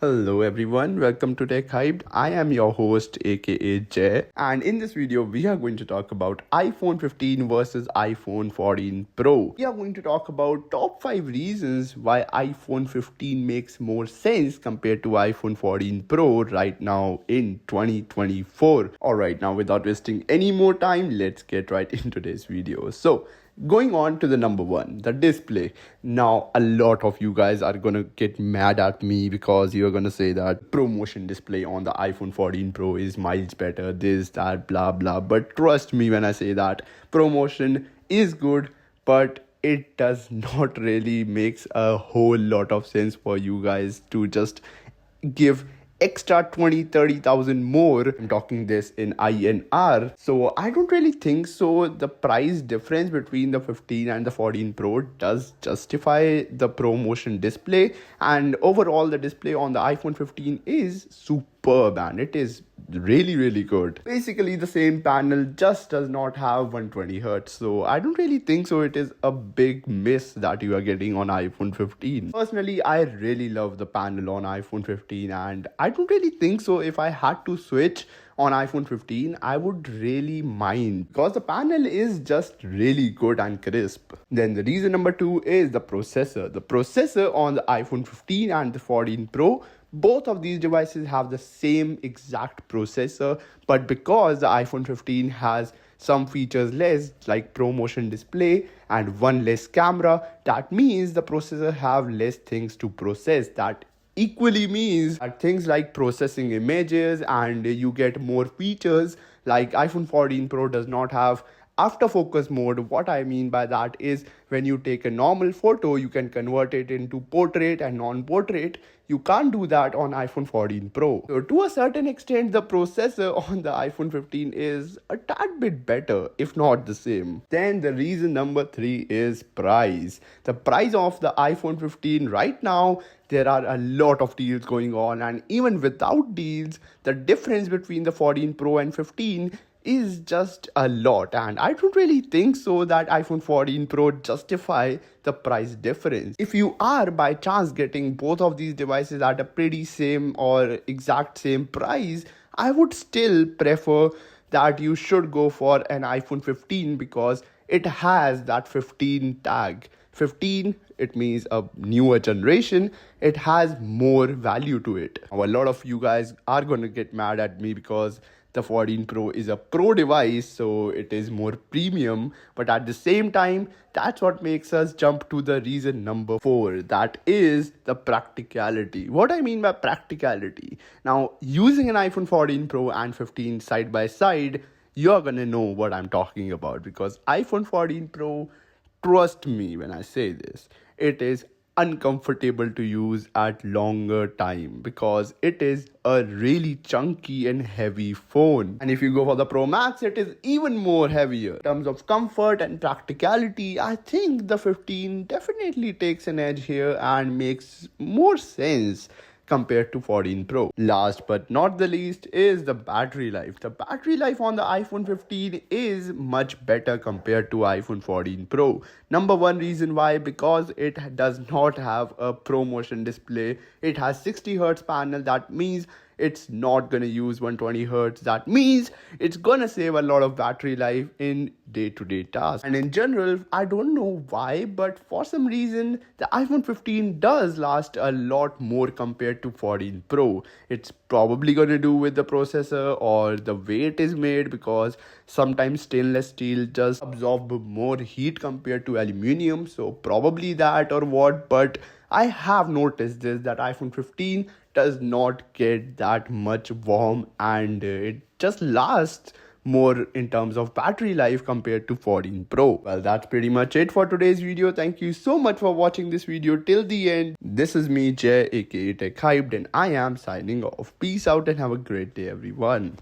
Hello everyone, welcome to Tech Hyped. I am your host aka Jay, and in this video we are going to talk about iPhone 15 versus iPhone 14 Pro. We are going to talk about top 5 reasons why iPhone 15 makes more sense compared to iPhone 14 Pro right now in 2024. Alright, now without wasting any more time, let's get right into this video. So going on to the number one, the display. Now, a lot of you guys are gonna get mad at me because you're gonna say that ProMotion display on the iPhone 14 Pro is miles better, this, that, blah, blah. But trust me when I say that ProMotion is good, but it does not really makes a whole lot of sense for you guys to just give extra 20-30,000 more. I'm talking this in INR. So I don't really think so the price difference between the 15 and the 14 Pro does justify the ProMotion display, and overall the display on the iPhone 15 is superb and it is really good. Basically the same panel, just does not have 120 hertz. So I don't really think so it is a big miss that you are getting on iPhone 15. Personally, I really love the panel on iPhone 15, and I don't really think so if I had to switch on iPhone 15 I would really mind, because the panel is just really good and crisp. Then the reason number 2 is the processor. The processor on the iPhone 15 and the 14 Pro, both of these devices have the same exact processor, but because the iPhone 15 has some features less, like ProMotion display and one less camera, that means the processor have less things to process. That equally means that things like processing images and you get more features. Like iPhone 14 Pro does not have after focus mode. What I mean by that is when you take a normal photo, you can convert it into portrait and non-portrait. You can't do that on iPhone 14 Pro. So to a certain extent, the processor on the iPhone 15 is a tad bit better, if not the same. Then the reason number 3 is price. The price of the iPhone 15 right now, there are a lot of deals going on, and even without deals, the difference between the 14 Pro and 15 is just a lot, and I don't really think so that iPhone 14 Pro justify the price difference. If you are by chance getting both of these devices at a pretty same or exact same price, I would still prefer that you should go for an iPhone 15 because it has that 15 tag. 15, it means a newer generation. It has more value to it. Now, a lot of you guys are going to get mad at me because the 14 Pro is a pro device, so it is more premium. But at the same time, that's what makes us jump to the reason number 4. That is the practicality. What I mean by practicality. Now, using an iPhone 14 Pro and 15 side by side, you're gonna know what I'm talking about, because iPhone 14 Pro, trust me when I say this, it is uncomfortable to use at longer time because it is a really chunky and heavy phone. And if you go for the Pro Max, it is even more heavier. In terms of comfort and practicality, I think the 15 definitely takes an edge here and makes more sense compared to 14 Pro. Last but not the least is the battery life. The battery life on the iPhone 15 is much better compared to iPhone 14 Pro. Number one reason why, because it does not have a ProMotion display. It has 60 Hz panel. That means it's not gonna use 120 Hz. That means it's gonna save a lot of battery life in day-to-day tasks. And in general, I don't know why, but for some reason, the iPhone 15 does last a lot more compared to 14 Pro. It's probably gonna do with the processor or the way it is made, because sometimes stainless steel just absorb more heat compared to aluminium. So probably that or what, but I have noticed this, that iPhone 15 does not get that much warm and it just lasts more in terms of battery life compared to 14 Pro. Well, that's pretty much it for today's video. Thank you so much for watching this video till the end. This is me, Jay, aka Tech Hyped, and I am signing off. Peace out and have a great day, everyone.